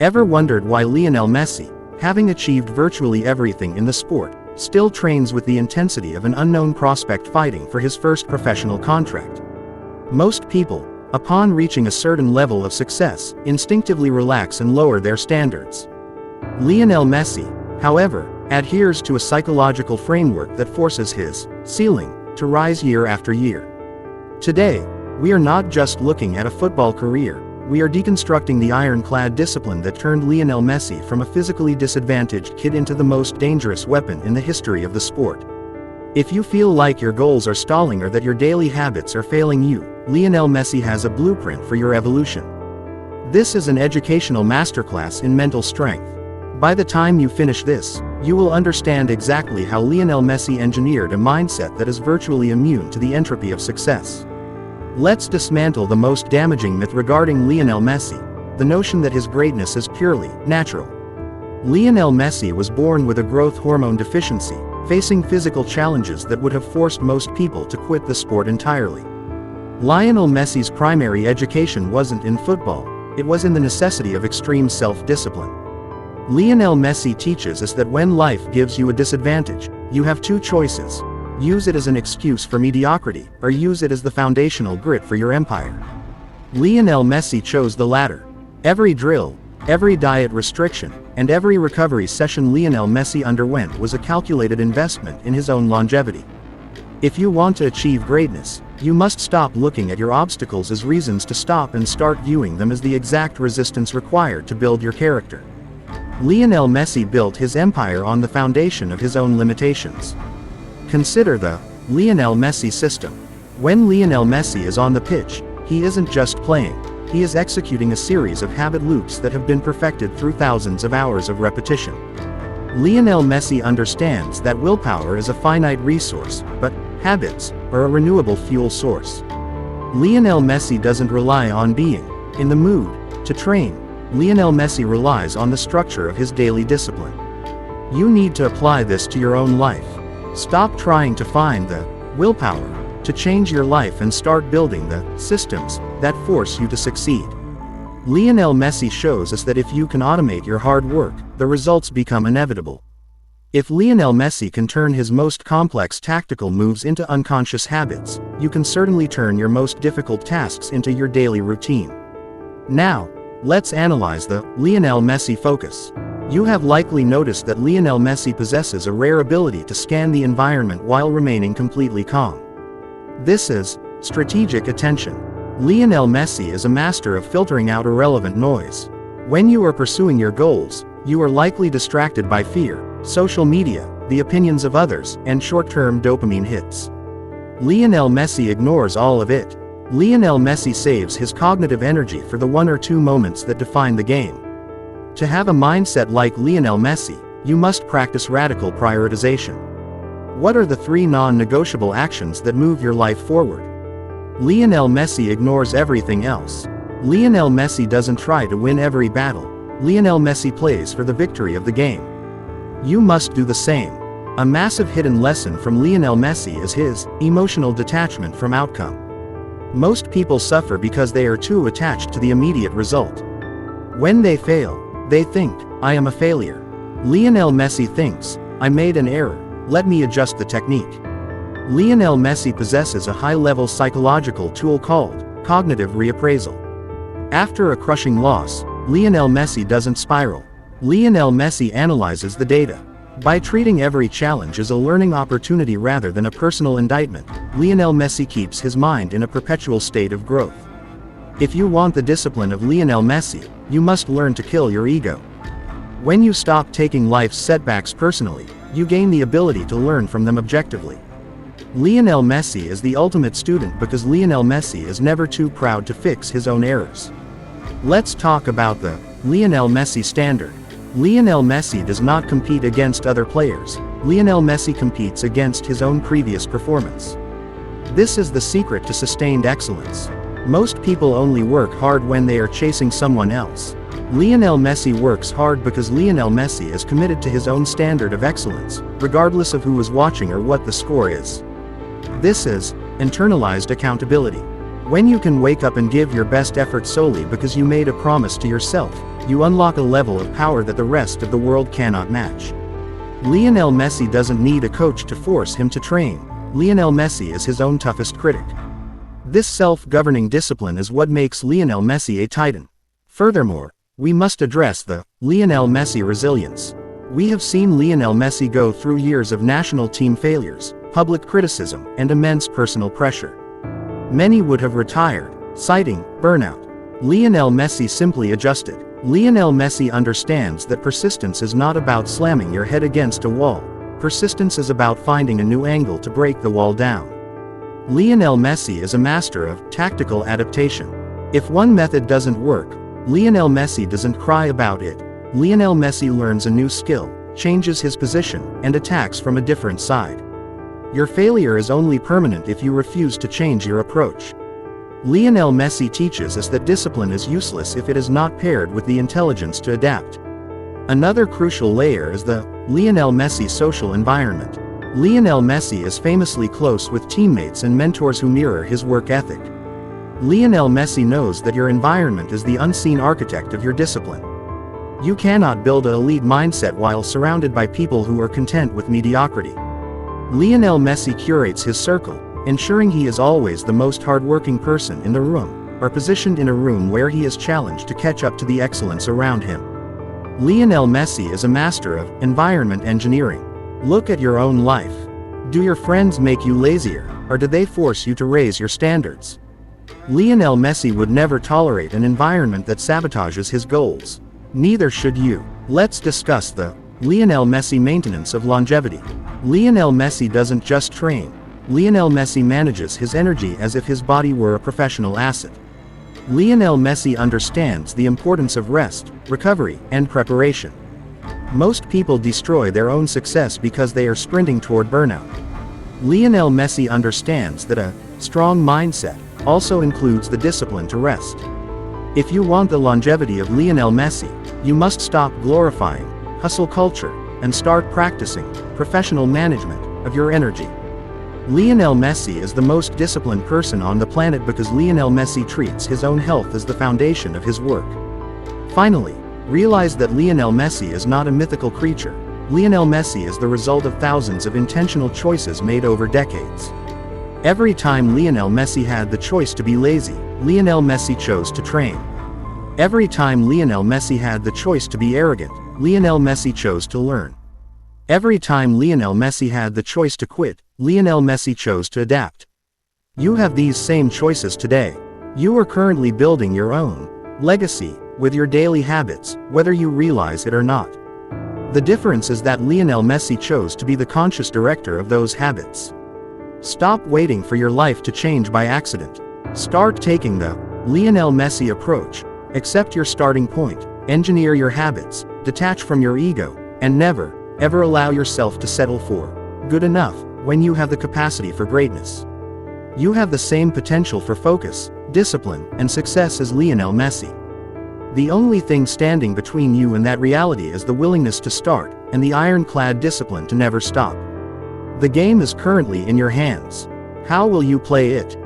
Ever wondered why Lionel Messi, having achieved virtually everything in the sport, still trains with the intensity of an unknown prospect fighting for his first professional contract? Most people, upon reaching a certain level of success, instinctively relax and lower their standards. Lionel Messi, however, adheres to a psychological framework that forces his ceiling to rise year after year. Today, we are not just looking at a football career, we are deconstructing the ironclad discipline that turned Lionel Messi from a physically disadvantaged kid into the most dangerous weapon in the history of the sport. If you feel like your goals are stalling or that your daily habits are failing you, Lionel Messi has a blueprint for your evolution. This is an educational masterclass in mental strength. By the time you finish this, you will understand exactly how Lionel Messi engineered a mindset that is virtually immune to the entropy of success. Let's dismantle the most damaging myth regarding Lionel Messi, the notion that his greatness is purely natural. Lionel Messi was born with a growth hormone deficiency, facing physical challenges that would have forced most people to quit the sport entirely. Lionel Messi's primary education wasn't in football, it was in the necessity of extreme self-discipline. Lionel Messi teaches us that when life gives you a disadvantage, you have two choices: use it as an excuse for mediocrity, or use it as the foundational grit for your empire. Lionel Messi chose the latter. Every drill, every diet restriction, and every recovery session Lionel Messi underwent was a calculated investment in his own longevity. If you want to achieve greatness, you must stop looking at your obstacles as reasons to stop and start viewing them as the exact resistance required to build your character. Lionel Messi built his empire on the foundation of his own limitations. Consider the Lionel Messi system. When Lionel Messi is on the pitch, he isn't just playing, he is executing a series of habit loops that have been perfected through thousands of hours of repetition. Lionel Messi understands that willpower is a finite resource, but habits are a renewable fuel source. Lionel Messi doesn't rely on being in the mood to train. Lionel Messi relies on the structure of his daily discipline. You need to apply this to your own life. Stop trying to find the willpower to change your life and start building the systems that force you to succeed. Lionel Messi shows us that if you can automate your hard work, the results become inevitable. If Lionel Messi can turn his most complex tactical moves into unconscious habits, you can certainly turn your most difficult tasks into your daily routine. Now, let's analyze the Lionel Messi focus. You have likely noticed that Lionel Messi possesses a rare ability to scan the environment while remaining completely calm. This is strategic attention. Lionel Messi is a master of filtering out irrelevant noise. When you are pursuing your goals, you are likely distracted by fear, social media, the opinions of others, and short-term dopamine hits. Lionel Messi ignores all of it. Lionel Messi saves his cognitive energy for the one or two moments that define the game. To have a mindset like Lionel Messi, you must practice radical prioritization. What are the three non-negotiable actions that move your life forward? Lionel Messi ignores everything else. Lionel Messi doesn't try to win every battle. Lionel Messi plays for the victory of the game. You must do the same. A massive hidden lesson from Lionel Messi is his emotional detachment from outcome. Most people suffer because they are too attached to the immediate result. When they fail, they think, "I am a failure." Lionel Messi thinks, "I made an error, let me adjust the technique." Lionel Messi possesses a high-level psychological tool called cognitive reappraisal. After a crushing loss, Lionel Messi doesn't spiral. Lionel Messi analyzes the data. By treating every challenge as a learning opportunity rather than a personal indictment, Lionel Messi keeps his mind in a perpetual state of growth. If you want the discipline of Lionel Messi, you must learn to kill your ego. When you stop taking life's setbacks personally, you gain the ability to learn from them objectively. Lionel Messi is the ultimate student because Lionel Messi is never too proud to fix his own errors. Let's talk about the Lionel Messi standard. Lionel Messi does not compete against other players. Lionel Messi competes against his own previous performance. This is the secret to sustained excellence. Most people only work hard when they are chasing someone else. Lionel Messi works hard because Lionel Messi is committed to his own standard of excellence, regardless of who is watching or what the score is. This is internalized accountability. When you can wake up and give your best effort solely because you made a promise to yourself, you unlock a level of power that the rest of the world cannot match. Lionel Messi doesn't need a coach to force him to train. Lionel Messi is his own toughest critic. This self-governing discipline is what makes Lionel Messi a titan. Furthermore, we must address the Lionel Messi resilience. We have seen Lionel Messi go through years of national team failures, public criticism, and immense personal pressure. Many would have retired, citing burnout. Lionel Messi simply adjusted. Lionel Messi understands that persistence is not about slamming your head against a wall. Persistence is about finding a new angle to break the wall down. Lionel Messi is a master of tactical adaptation. If one method doesn't work, Lionel Messi doesn't cry about it. Lionel Messi learns a new skill, changes his position, and attacks from a different side. Your failure is only permanent if you refuse to change your approach. Lionel Messi teaches us that discipline is useless if it is not paired with the intelligence to adapt. Another crucial layer is the Lionel Messi social environment. Lionel Messi is famously close with teammates and mentors who mirror his work ethic. Lionel Messi knows that your environment is the unseen architect of your discipline. You cannot build an elite mindset while surrounded by people who are content with mediocrity. Lionel Messi curates his circle, ensuring he is always the most hardworking person in the room, or positioned in a room where he is challenged to catch up to the excellence around him. Lionel Messi is a master of environment engineering. Look at your own life. Do your friends make you lazier, or do they force you to raise your standards? Lionel Messi would never tolerate an environment that sabotages his goals. Neither should you. Let's discuss the Lionel Messi maintenance of longevity. Lionel Messi doesn't just train. Lionel Messi manages his energy as if his body were a professional asset. Lionel Messi understands the importance of rest, recovery, and preparation. Most people destroy their own success because they are sprinting toward burnout. Lionel Messi understands that a strong mindset also includes the discipline to rest. If you want the longevity of Lionel Messi, you must stop glorifying hustle culture and start practicing professional management of your energy. Lionel Messi is the most disciplined person on the planet because Lionel Messi treats his own health as the foundation of his work. Finally, realize that Lionel Messi is not a mythical creature. Lionel Messi is the result of thousands of intentional choices made over decades. Every time Lionel Messi had the choice to be lazy, Lionel Messi chose to train. Every time Lionel Messi had the choice to be arrogant, Lionel Messi chose to learn. Every time Lionel Messi had the choice to quit, Lionel Messi chose to adapt. You have these same choices today. You are currently building your own legacy with your daily habits, whether you realize it or not. The difference is that Lionel Messi chose to be the conscious director of those habits. Stop waiting for your life to change by accident. Start taking the Lionel Messi approach. Accept your starting point, engineer your habits, detach from your ego, and never, ever allow yourself to settle for good enough when you have the capacity for greatness. You have the same potential for focus, discipline, and success as Lionel Messi. The only thing standing between you and that reality is the willingness to start, and the ironclad discipline to never stop. The game is currently in your hands. How will you play it?